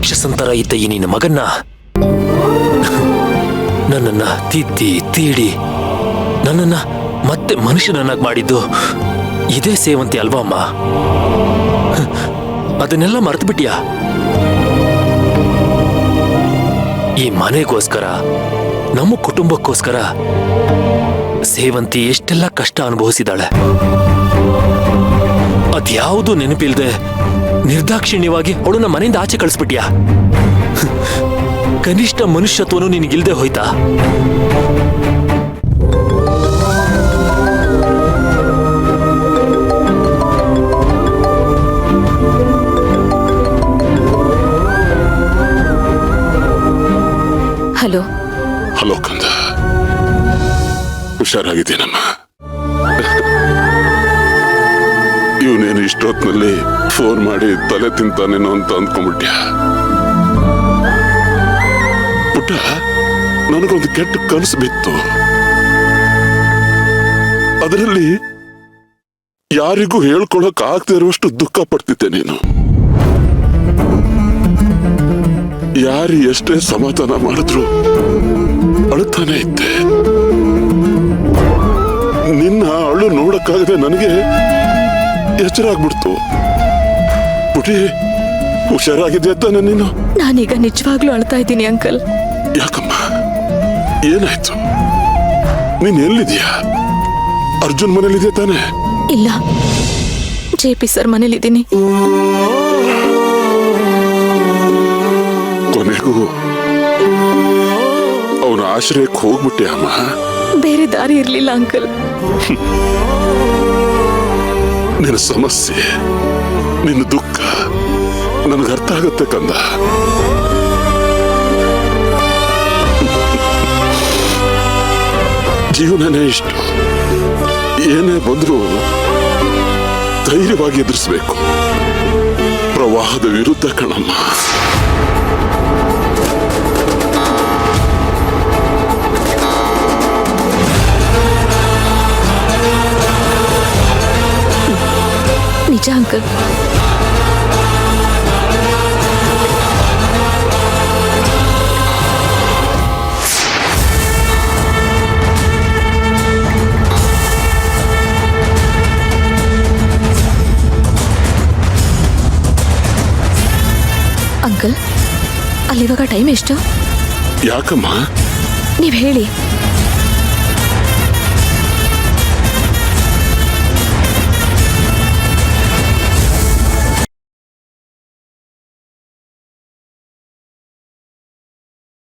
ರಾಕ್ಷಸಂತರ ಇದ್ದ ಈ ನಿನ್ನ ಮಗನ್ನ ನನ್ನನ್ನ ತಿದ್ದಿ ತೀಡಿ ನನ್ನನ್ನ ಮತ್ತೆ ಮನುಷ್ಯನನ್ನಾಗಿ ಮಾಡಿದ್ದು ಇದೇ ಸೇವಂತಿ ಅಲ್ವಾ ಅಮ್ಮ? ಅದನ್ನೆಲ್ಲ ಮರೆತು ಬಿಟ್ಟಿಯಾ? ಈ ಮನೆಗೋಸ್ಕರ ನಮ್ಮ ಕುಟುಂಬಕ್ಕೋಸ್ಕರ ಸೇವಂತಿ ಎಷ್ಟೆಲ್ಲ ಕಷ್ಟ ಅನುಭವಿಸಿದಾಳೆ. ಅದ್ಯಾವುದು ನೆನಪಿಲ್ದೆ ನಿರ್ದಾಕ್ಷಿಣ್ಯವಾಗಿ ಅವಳನ್ನ ಮನೆಯಿಂದ ಆಚೆ ಕಳಿಸ್ಬಿಟ್ಯಾ? ಕನಿಷ್ಠ ಮನುಷ್ಯತ್ವನು ನಿನಗಿಲ್ದೆ ಹೋಯ್ತಾ? ಹಲೋ. ಹಲೋ ಕಂದ, ಹುಷಾರಾಗಿದ್ದೀನಮ್ಮ. ಇವನೇನು ಇಷ್ಟೊತ್ತಿನಲ್ಲಿ ಫೋನ್ ಮಾಡಿ ತಲೆ ತಿಂತಾನೇನೋ ಅಂತ ಅಂದ್ಕೊಂಡ್ಬಿಟ್ಯಾ? ಪುಟ್ಟ, ನನಗೊಂದು ಕೆಟ್ಟ ಕನಸು ಬಿತ್ತು. ಅದರಲ್ಲಿ ಯಾರಿಗೂ ಹೇಳ್ಕೊಳಕ್ ಆಗದೆ ಇರುವಷ್ಟು ದುಃಖ ಪಡ್ತಿದ್ದೆ ನೀನು. ಯಾರು ಎಷ್ಟೇ ಸಮಾಧಾನ ಮಾಡಿದ್ರು ಅಳುತ್ತಾನೆ ಇದ್ದೆ. ನಿನ್ನ ಅಳು ನೋಡಕ್ಕಾಗದೆ ನನಗೆ ಎಚ್ಚರ ಆಗ್ಬಿಡ್ತು. ಪುಟಿ, ಹುಷಾರಾಗಿದ್ಯಾ ತಾನೆ ನೀನು? ನಾನೀಗ ನಿಜವಾಗ್ಲೂ ಅಳ್ತಾ ಇದ್ದೀನಿ ಅಂಕಲ್. ಯಾಕಮ್ಮ, ಏನಾಯ್ತು? ನೀನ್ ಎಲ್ಲಿದ್ಯಾ? ಅರ್ಜುನ್ ಮನೇಲಿದ್ಯಾ ತಾನೆ? ಇಲ್ಲ, JP ಸರ್ ಮನೇಲಿದ್ದೀನಿ. ಕೊನೆಗೂ ಅವನ ಆಶ್ರಯಕ್ಕೆ ಹೋಗ್ಬಿಟ್ಟೆ ಅಮ್ಮ. ಬೇರೆ ದಾರಿ ಇರ್ಲಿಲ್ಲ ಅಂಕಲ್. ನಿನ್ನ ಸಮಸ್ಯೆ, ನಿನ್ನ ದುಃಖ ನನಗರ್ಥ ಆಗತ್ತೆ ಕಂದ. ಜೀವನನೇ ಇಷ್ಟು. ಏನೇ ಬಂದ್ರೂ ಧೈರ್ಯವಾಗಿ ಎದುರಿಸಬೇಕು. ಪ್ರವಾಹದ ವಿರುದ್ಧ ಕಣಮ್ಮ. ನಿಜ ಅಂಕಲ್. ಅಂಕಲ್, ಅಲ್ಲಿವಾಗ ಟೈಮ್ ಎಷ್ಟು? ಯಾಕಮ್ಮ? ನೀವ್ ಹೇಳಿ.